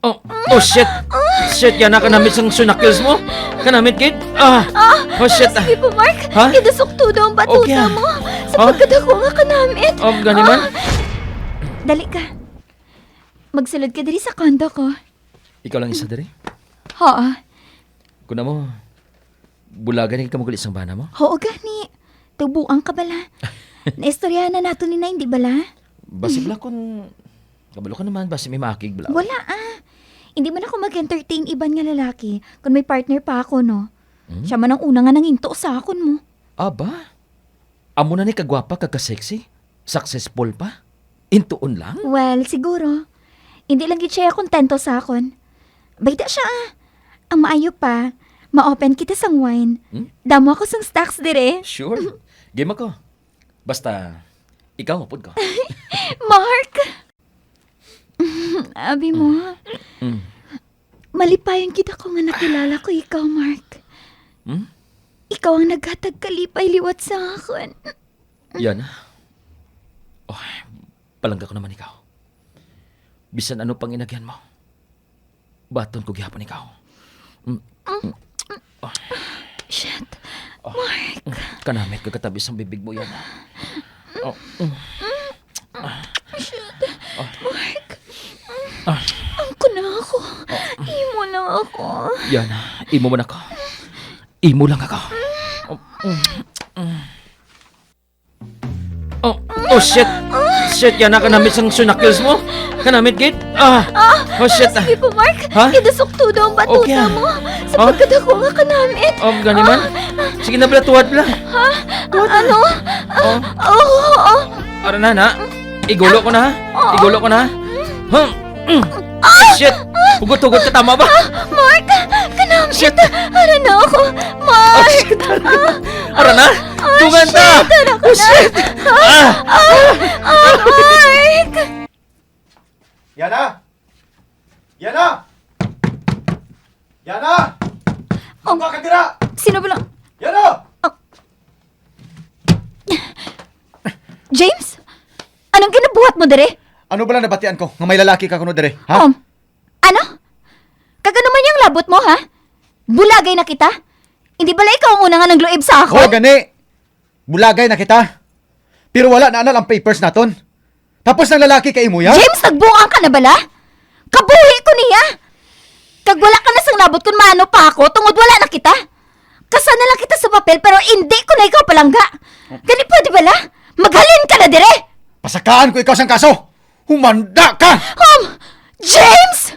Oh, oh shit. Shit, yan na kanamit sang sunakils mo. Kanamit, kid. Oh shit. Sige po, Mark. Ha? Idasok tudo ang batuta Okay. mo. Sa pagkadako nga kanamit. Oh, gani man? Dali ka. Magsulod ka diri sa kondo ko. Ikaw lang isa diri. Oo. Kuna mo, bulagan ka mo kulit sang bana mo? Oo, gani. Tubuang ka bala. Naistorya na nato ni Nay, di bala? Basi bala kun... Kabalo ka naman, basi may makig bala. Wala Hindi man ako mag-entertain iban nga lalaki kung may partner pa ako, no? Siya man ang una nga nanginto sa akon mo. Aba? Amo na ni kagwapa, kagka-sexy? Successful pa? Intuon lang? Well, siguro. Hindi lang gid siya kontento sa akon. Bayda siya Ang maayo pa, ma-open kita sang wine. Damo ako sang stocks dire. Sure. Game ako. Basta, ikaw mapod ko. Mark! Abi mo, malipayon kita ko nga nakilala ko ikaw, Mark. Ikaw ang naghatag kalipay liwat sa akon. Yan. Oh, palangga ko naman ikaw. Bisan ano pang inagyan mo. Baton ko gihapon ikaw. Shit, Mark. Kanamit ka katabi sa bibig mo yan. Oh. Shit, Mark. Angko na ako. Imo lang ako. Yan. Imo man ako. Imo lang ako. Oh shit. Shit, yan na kanamit sang sunakils mo. Kanamit, kid. Oh shit. Sige po, Mark. Ha? Idasok tudo ang batuta Okay. mo. Sa pagkadako nga kanamit. Oh, gani man? Sige na bala, tuwad bala. Ano? Oo. Ara na. Igulo ko na, ha? Igulo ko na, ha? Shit! Hugot-hugot ka, tama ba? Mark! Kanamit! Shit! Ano na ako? Mark! Shit! Ara na! Tungan ta! Oh, shit! Mark! Yana! Yana! Yana! Oh. Buka ka tira! Sino ba lang? Yana! James? Anong ginabuhat mo, dere? Ano ba lang nabatian ko? Nga may lalaki ka kuno dire, ha? Ano? Kagano man yung labot mo, ha? Bulagay na kita? Hindi bala ikaw ang una nga nagluib sa ako? O, gani! Bulagay na kita. Pero wala na anal ang papers naton. Tapos ng lalaki kay imo yan? James, nagbuang ka na bala? Kabuhi ko niya! Kag wala ka na sang labot kung maano pa ako, tungod wala na kita. Kasana lang kita sa papel pero hindi ko na ikaw palangga. Gani pwede bala? Maghalin ka na dire! Pasakaan ko ikaw sang kaso! Humanda ka! James!